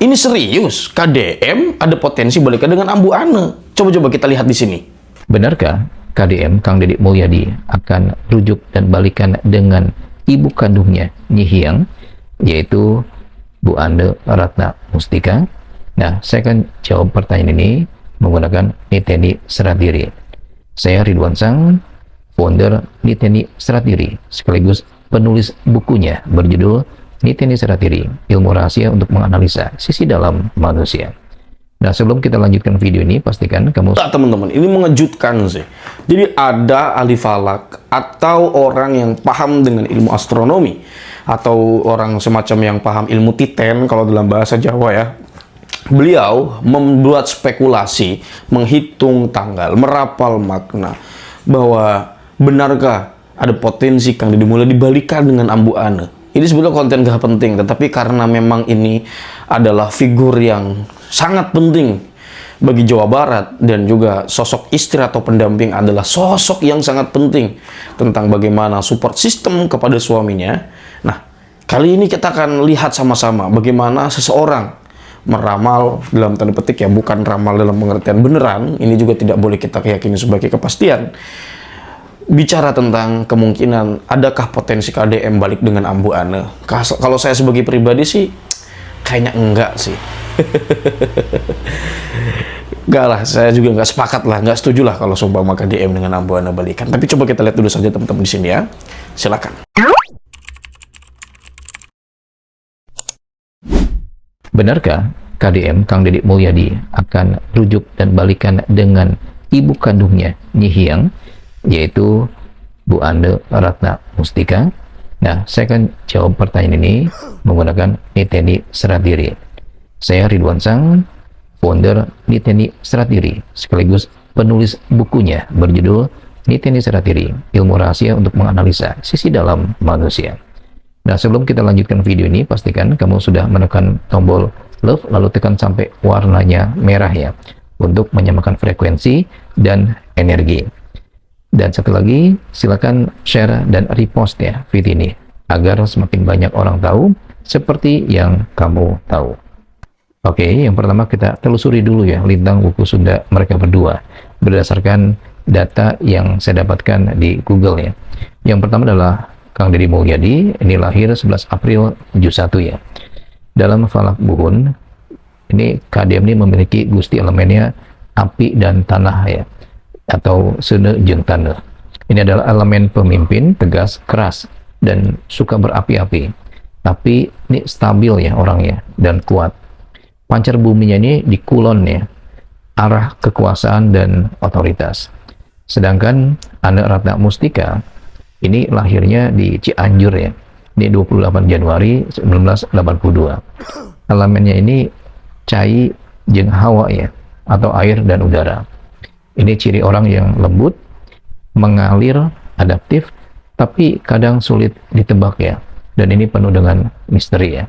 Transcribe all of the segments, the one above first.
Ini serius, KDM ada potensi balikan dengan Ambu Ane. Coba-coba kita lihat di sini. Benarkah KDM Kang Deddy Mulyadi akan rujuk dan balikan dengan ibu kandungnya Nyi Hiang, yaitu Bu Ane Ratna Mustika? Nah, saya akan jawab pertanyaan ini menggunakan Niteni Serat Diri. Saya Ridwan Sang, founder Niteni Serat Diri, sekaligus penulis bukunya berjudul Niteni Serat Diri, Ilmu Rahasia untuk Menganalisa Sisi Dalam Manusia. Nah, sebelum kita lanjutkan video ini, pastikan kamu... Teman-teman, ini mengejutkan sih. Jadi ada ahli falak atau orang yang paham dengan ilmu astronomi, atau orang semacam yang paham ilmu titen kalau dalam bahasa Jawa ya. Beliau membuat spekulasi, menghitung tanggal, merapal makna, bahwa benarkah ada potensi Kang Deddy Mulyadi dibalikan dengan Ambu Ane. Ini sebetulnya konten gak penting, tetapi karena memang ini adalah figur yang sangat penting bagi Jawa Barat, dan juga sosok istri atau pendamping adalah sosok yang sangat penting tentang bagaimana support system kepada suaminya. Nah, kali ini kita akan lihat sama-sama bagaimana seseorang meramal, dalam tanda petik ya, bukan ramal dalam pengertian beneran, ini juga tidak boleh kita yakini sebagai kepastian. Bicara tentang kemungkinan adakah potensi KDM balik dengan Ambu Ane. Kalau saya sebagai pribadi sih kayaknya enggak sih. Enggak lah, saya juga nggak sepakat lah, nggak setuju lah kalau seumpama KDM dengan Ambu Ane balikan. Tapi coba kita lihat dulu saja teman-teman di sini ya. Silakan. Benarkah KDM Kang Deddy Mulyadi akan rujuk dan balikan dengan ibu kandungnya Nyi Hiang, yaitu Bu Ane Ratna Mustika? Nah, saya akan jawab pertanyaan ini menggunakan Niteni Serat Diri. Saya Ridwan Sang, founder Niteni Serat Diri, sekaligus penulis bukunya berjudul Niteni Serat Diri, Ilmu Rahasia untuk Menganalisa Sisi Dalam Manusia. Nah, sebelum kita lanjutkan video ini, pastikan kamu sudah menekan tombol love, lalu tekan sampai warnanya merah ya, untuk menyamakan frekuensi dan energi. Dan satu lagi, silakan share dan repost ya video ini, agar semakin banyak orang tahu seperti yang kamu tahu. Oke, yang pertama kita telusuri dulu ya lintang buku Sunda mereka berdua, berdasarkan data yang saya dapatkan di Google ya. Yang pertama adalah Kang Deddy Mulyadi, ini lahir 11 April 71 ya. Dalam falak buhun, ini KDM ini memiliki gusti elemennya api dan tanah ya, atau sene jeung taneuh. Ini adalah elemen pemimpin, tegas, keras, dan suka berapi-api. Tapi ini stabil ya orangnya, dan kuat. Pancar buminya ini di kulon ya, arah kekuasaan dan otoritas. Sedangkan Ane Ratna Mustika, ini lahirnya di Cianjur ya, ini 28 Januari 1982. Elemennya ini cai jeung hawa ya, atau air dan udara. Ini ciri orang yang lembut, mengalir, adaptif, tapi kadang sulit ditebak ya, dan ini penuh dengan misteri ya.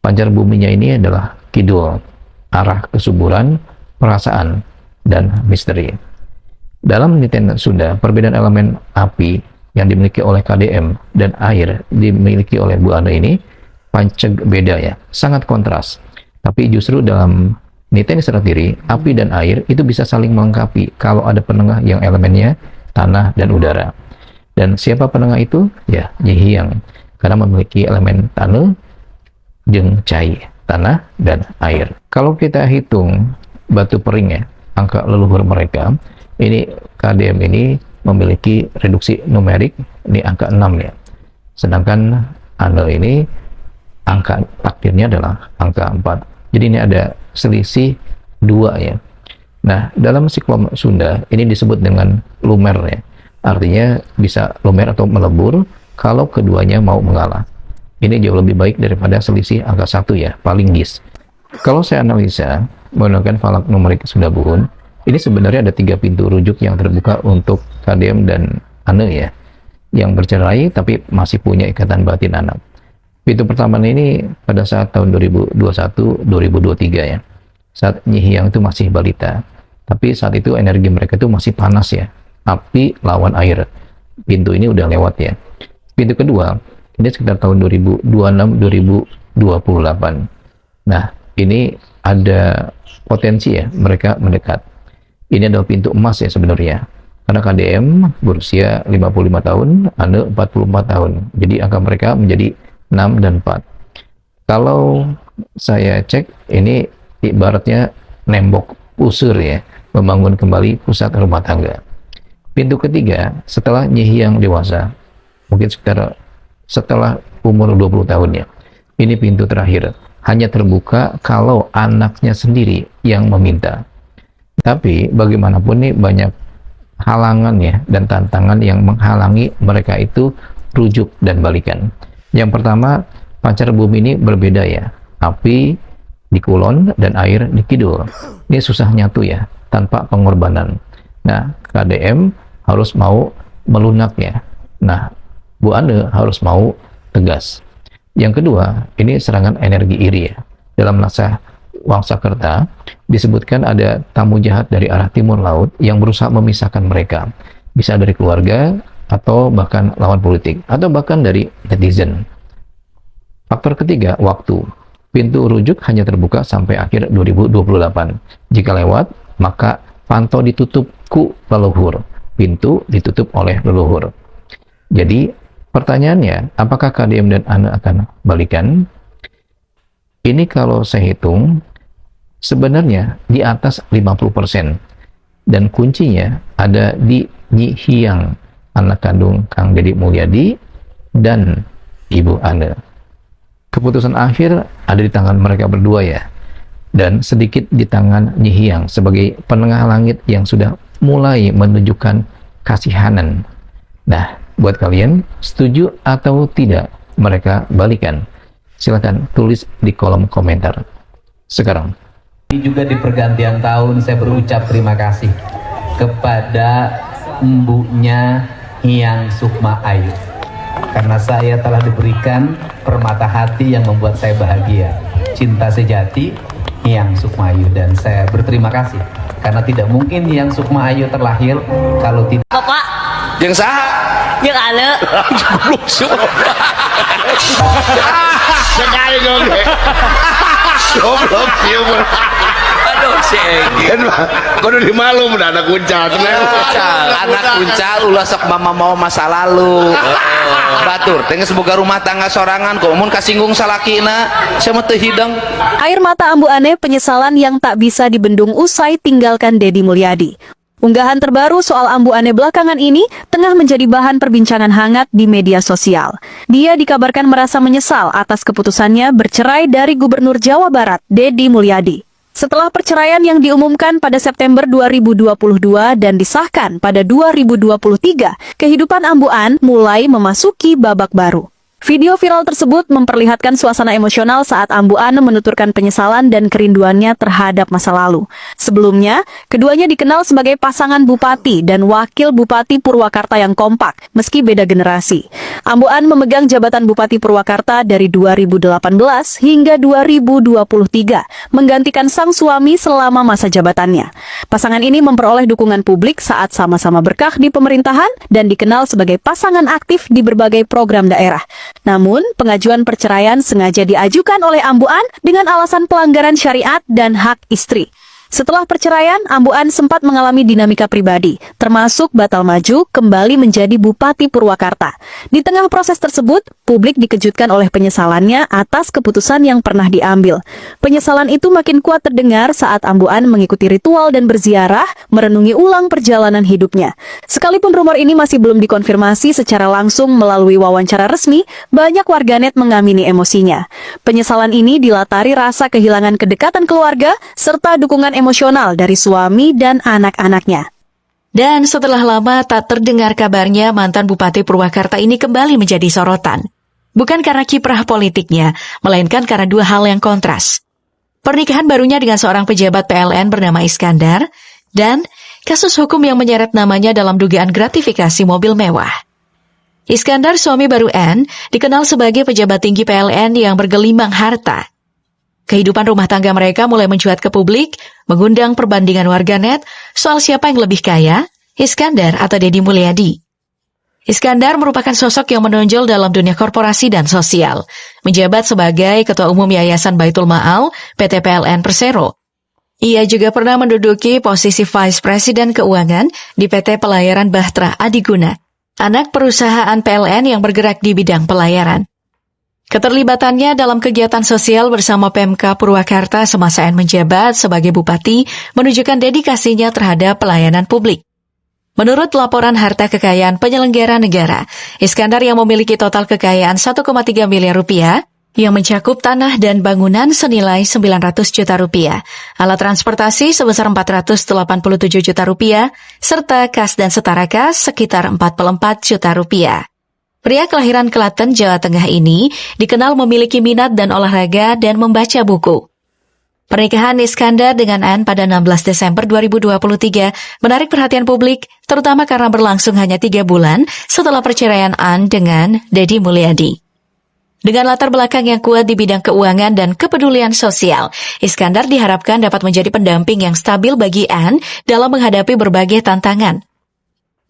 Pancar buminya ini adalah kidul, arah kesuburan, perasaan, dan misteri. Dalam Niteni Sunda, perbedaan elemen api yang dimiliki oleh KDM dan air dimiliki oleh Bu Ane ini panceg beda ya, sangat kontras. Tapi justru dalam Niteni Serat Diri, api dan air itu bisa saling melengkapi kalau ada penengah yang elemennya tanah dan udara. Dan siapa penengah itu? Ya, Nyi Hiang, karena memiliki elemen tanah, jeung cai, tanah dan air. Kalau kita hitung batu pering ya, angka leluhur mereka, ini KDM ini memiliki reduksi numerik, ini angka 6 ya. Sedangkan Ane ini angka takdirnya adalah angka 4. Jadi ini ada selisih 2 ya. Nah, dalam siklum Sunda ini disebut dengan lumer ya. Artinya bisa lumer atau melebur kalau keduanya mau mengalah. Ini jauh lebih baik daripada selisih angka 1 ya, paling gis. Kalau saya analisa menggunakan falak numerik Sunda Buhun, ini sebenarnya ada 3 pintu rujuk yang terbuka untuk KDM dan Ane ya, yang bercerai tapi masih punya ikatan batin anak. Pintu pertama ini pada saat tahun 2021-2023 ya, saat Nyi Hiang itu masih balita, tapi saat itu energi mereka itu masih panas ya, api lawan air. Pintu ini udah lewat ya. Pintu kedua ini sekitar tahun 2026-2028. Nah, ini ada potensi ya mereka mendekat. Ini adalah pintu emas ya sebenarnya. Karena KDM berusia 55 tahun, Ane 44 tahun. Jadi angka mereka menjadi 6 dan 4. Kalau saya cek, ini ibaratnya nembok usur ya, membangun kembali pusat rumah tangga. Pintu ketiga, setelah Nyi Hyang dewasa, mungkin setelah umur 20 tahun ya. Ini pintu terakhir, hanya terbuka kalau anaknya sendiri yang meminta. Tapi bagaimanapun nih banyak halangan ya dan tantangan yang menghalangi mereka itu rujuk dan balikan. Yang pertama, pancar bumi ini berbeda ya. Api di kulon dan air di kidul. Ini susah nyatu ya, tanpa pengorbanan. Nah, KDM harus mau melunaknya. Nah, Bu Ane harus mau tegas. Yang kedua, ini serangan energi iri ya. Dalam naskah Wangsakerta disebutkan ada tamu jahat dari arah timur laut yang berusaha memisahkan mereka. Bisa dari keluarga, atau bahkan lawan politik, atau bahkan dari netizen. Faktor ketiga, waktu. Pintu rujuk hanya terbuka sampai akhir 2028. Jika lewat, maka panto ditutup ku leluhur. Pintu ditutup oleh leluhur. Jadi, pertanyaannya, apakah KDM dan Ane akan balikan? Ini kalau saya hitung, sebenarnya di atas 50%. Dan kuncinya ada di Nyi Hyang, anak kandung Kang Deddy Mulyadi, dan Ibu Ane. Keputusan akhir ada di tangan mereka berdua ya. Dan sedikit di tangan Nyi Hyang sebagai penengah langit yang sudah mulai menunjukkan kasihanan. Nah, buat kalian, setuju atau tidak mereka balikan? Silakan tulis di kolom komentar. Sekarang. Juga di pergantian tahun saya berucap terima kasih kepada embunya Hyang Sukma Ayu, karena saya telah diberikan permata hati yang membuat saya bahagia. Cinta sejati Hyang Sukma Ayu, dan saya berterima kasih karena tidak mungkin Hyang Sukma Ayu terlahir kalau tidak Bapak Yang saha? yang Ane Sekali dong. Goblok ieu mah. aduh si Egi Kan mah kudu dimalum da anak kuncal. Anak kuncal ulah sok mama mau masa lalu. Batur teh geus boga rumah tangga sorangan kok mun kasinggung salakina sia mah teu hidang. Air mata Ambu Ane penyesalan yang tak bisa dibendung usai tinggalkan Deddy Mulyadi. Unggahan terbaru soal Ambu Ane belakangan ini tengah menjadi bahan perbincangan hangat di media sosial. Dia dikabarkan merasa menyesal atas keputusannya bercerai dari Gubernur Jawa Barat, Deddy Mulyadi. Setelah perceraian yang diumumkan pada September 2022 dan disahkan pada 2023, kehidupan Ambu An mulai memasuki babak baru. Video viral tersebut memperlihatkan suasana emosional saat Ambu An menuturkan penyesalan dan kerinduannya terhadap masa lalu. Sebelumnya, keduanya dikenal sebagai pasangan bupati dan wakil bupati Purwakarta yang kompak, meski beda generasi. Ambu An memegang jabatan Bupati Purwakarta dari 2018 hingga 2023, menggantikan sang suami selama masa jabatannya. Pasangan ini memperoleh dukungan publik saat sama-sama berkah di pemerintahan dan dikenal sebagai pasangan aktif di berbagai program daerah. Namun, pengajuan perceraian sengaja diajukan oleh Ambu An dengan alasan pelanggaran syariat dan hak istri. Setelah perceraian, Ambu An sempat mengalami dinamika pribadi, termasuk batal maju kembali menjadi Bupati Purwakarta. Di tengah proses tersebut, publik dikejutkan oleh penyesalannya atas keputusan yang pernah diambil. Penyesalan itu makin kuat terdengar saat Ambu An mengikuti ritual dan berziarah, merenungi ulang perjalanan hidupnya. Sekalipun rumor ini masih belum dikonfirmasi secara langsung melalui wawancara resmi, banyak warganet mengamini emosinya. Penyesalan ini dilatari rasa kehilangan kedekatan keluarga, serta dukungan emosional dari suami dan anak-anaknya. Dan setelah lama tak terdengar kabarnya, mantan Bupati Purwakarta ini kembali menjadi sorotan. Bukan karena kiprah politiknya, melainkan karena dua hal yang kontras. Pernikahan barunya dengan seorang pejabat PLN bernama Iskandar, dan kasus hukum yang menyeret namanya dalam dugaan gratifikasi mobil mewah. Iskandar, suami baru N, dikenal sebagai pejabat tinggi PLN yang bergelimang harta. Kehidupan rumah tangga mereka mulai mencuat ke publik, mengundang perbandingan warganet soal siapa yang lebih kaya, Iskandar atau Deddy Mulyadi. Iskandar merupakan sosok yang menonjol dalam dunia korporasi dan sosial, menjabat sebagai Ketua Umum Yayasan Baitul Ma'al PT PLN Persero. Ia juga pernah menduduki posisi Vice President Keuangan di PT Pelayaran Bahtera Adiguna, anak perusahaan PLN yang bergerak di bidang pelayaran. Keterlibatannya dalam kegiatan sosial bersama Pemkab Purwakarta semasa menjabat sebagai Bupati menunjukkan dedikasinya terhadap pelayanan publik. Menurut laporan harta kekayaan penyelenggara negara, Iskandar yang memiliki total kekayaan 1,3 miliar rupiah, yang mencakup tanah dan bangunan senilai 900 juta rupiah, alat transportasi sebesar 487 juta rupiah, serta kas dan setara kas sekitar 44 juta rupiah. Pria kelahiran Klaten, Jawa Tengah ini dikenal memiliki minat dan olahraga dan membaca buku. Pernikahan Iskandar dengan Anne pada 16 Desember 2023 menarik perhatian publik, terutama karena berlangsung hanya 3 bulan setelah perceraian Anne dengan Deddy Mulyadi. Dengan latar belakang yang kuat di bidang keuangan dan kepedulian sosial, Iskandar diharapkan dapat menjadi pendamping yang stabil bagi Anne dalam menghadapi berbagai tantangan.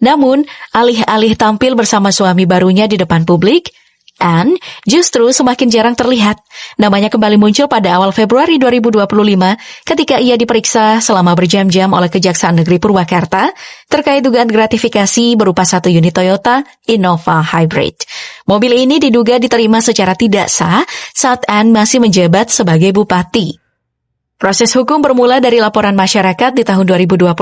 Namun, alih-alih tampil bersama suami barunya di depan publik, Anne justru semakin jarang terlihat. Namanya kembali muncul pada awal Februari 2025 ketika ia diperiksa selama berjam-jam oleh Kejaksaan Negeri Purwakarta terkait dugaan gratifikasi berupa 1 unit Toyota Innova Hybrid. Mobil ini diduga diterima secara tidak sah saat Anne masih menjabat sebagai bupati. Proses hukum bermula dari laporan masyarakat di tahun 2023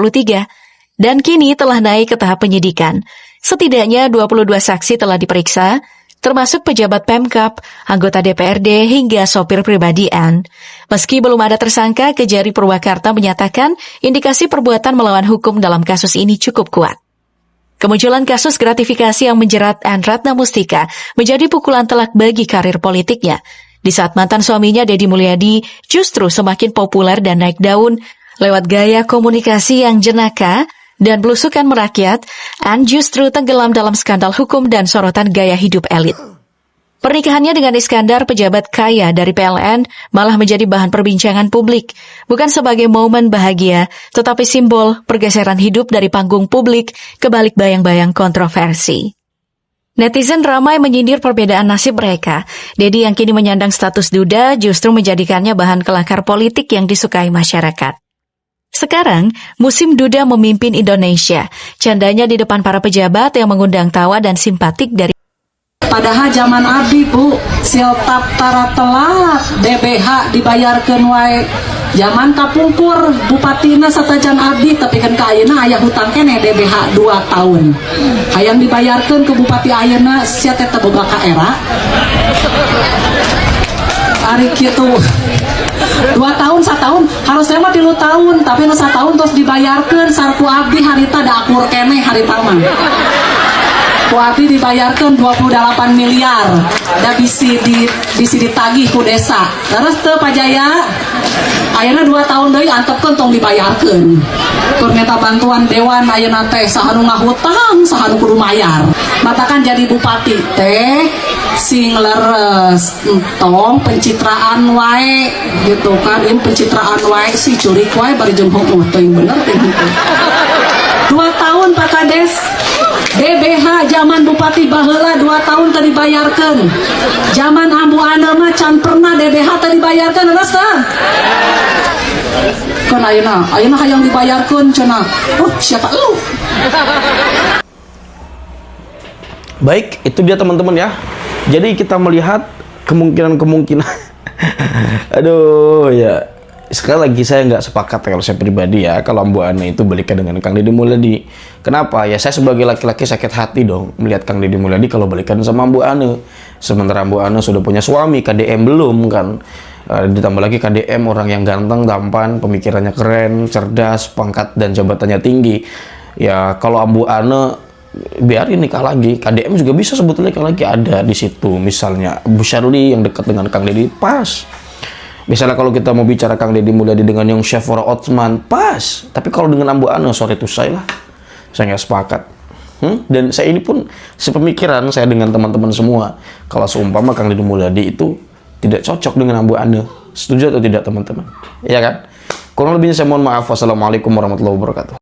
dan kini telah naik ke tahap penyidikan. Setidaknya 22 saksi telah diperiksa, termasuk pejabat Pemkab, anggota DPRD, hingga sopir pribadi Anne. Meski belum ada tersangka, Kejari Purwakarta menyatakan indikasi perbuatan melawan hukum dalam kasus ini cukup kuat. Kemunculan kasus gratifikasi yang menjerat Anne Ratna Mustika menjadi pukulan telak bagi karir politiknya. Di saat mantan suaminya Deddy Mulyadi justru semakin populer dan naik daun lewat gaya komunikasi yang jenaka dan belusukan merakyat, Anne justru tenggelam dalam skandal hukum dan sorotan gaya hidup elit. Pernikahannya dengan Iskandar, pejabat kaya dari PLN, malah menjadi bahan perbincangan publik, bukan sebagai momen bahagia, tetapi simbol pergeseran hidup dari panggung publik ke balik bayang-bayang kontroversi. Netizen ramai menyindir perbedaan nasib mereka. Deddy yang kini menyandang status duda justru menjadikannya bahan kelakar politik yang disukai masyarakat. Sekarang, musim duda memimpin Indonesia. Candanya di depan para pejabat yang mengundang tawa dan simpatik dari padahal zaman abdi Bu, siltap tara telat DBH dibayarkeun wae. Zaman kapungkur bupatina satajan abdi tapi kan ka ayeuna aya hutang keneh DBH 2 tahun. Hayang dibayarkeun ke bupati ayeuna sia teh teu boga ka era. Ari kitu 2 tahun, 1 tahun, harusnya mah 3 tahun, tapi 1 tahun terus dibayarkan sarku abdi harita da akur keneh harita mah. Ku abdi dibayarkan 28 miliar, da bisi ditagih ku desa. Terus teu pajaya, ayeuna 2 tahun deui antepkeun tong dibayarkeun. Tur minta bantuan dewan ayeuna teh sahanu ngahutang, sahanu kudu mayar. Matakan jadi bupati teh sing leres entong pencitraan wae gitu kan, ini pencitraan wae si curik wae bari jeung hukum teuing bener teh. 2 tahun Pak Kades DBH zaman bupati baheula 2 tahun teu dibayarkeun. Zaman Ambu Anda mah can pernah DBH teu dibayarkeun geus tah. Kan ayeuna hayang dibayarkeun cenah. Oh, siapa lu? Baik, itu dia teman-teman ya. Jadi kita melihat kemungkinan aduh ya, sekali lagi saya nggak sepakat kalau saya pribadi ya kalau Ambu Ane itu balikan dengan Kang Deddy Mulyadi. Kenapa? Ya saya sebagai laki-laki sakit hati dong melihat Kang Deddy Mulyadi kalau balikan sama Ambu Ane. Sementara Ambu Ane sudah punya suami, KDM belum kan. Ditambah lagi KDM orang yang ganteng, tampan, pemikirannya keren, cerdas, pangkat dan jabatannya tinggi. Ya kalau Ambu Ane biarin nikah lagi, KDM juga bisa sebetulnya nikah lagi, ada di situ. Misalnya Bu Shirley yang dekat dengan Kang Deddy, pas. Misalnya kalau kita mau bicara Kang Deddy Mulyadi dengan Yung Shefora Otsman, pas. Tapi kalau dengan Ambu Ane, sorry to say lah, saya nggak sepakat. Dan saya ini pun sepemikiran saya dengan teman-teman semua. Kalau seumpama Kang Deddy Mulyadi itu tidak cocok dengan Ambu Ane, setuju atau tidak teman-teman? Iya kan? Kurang lebihnya saya mohon maaf. Wassalamualaikum warahmatullahi wabarakatuh.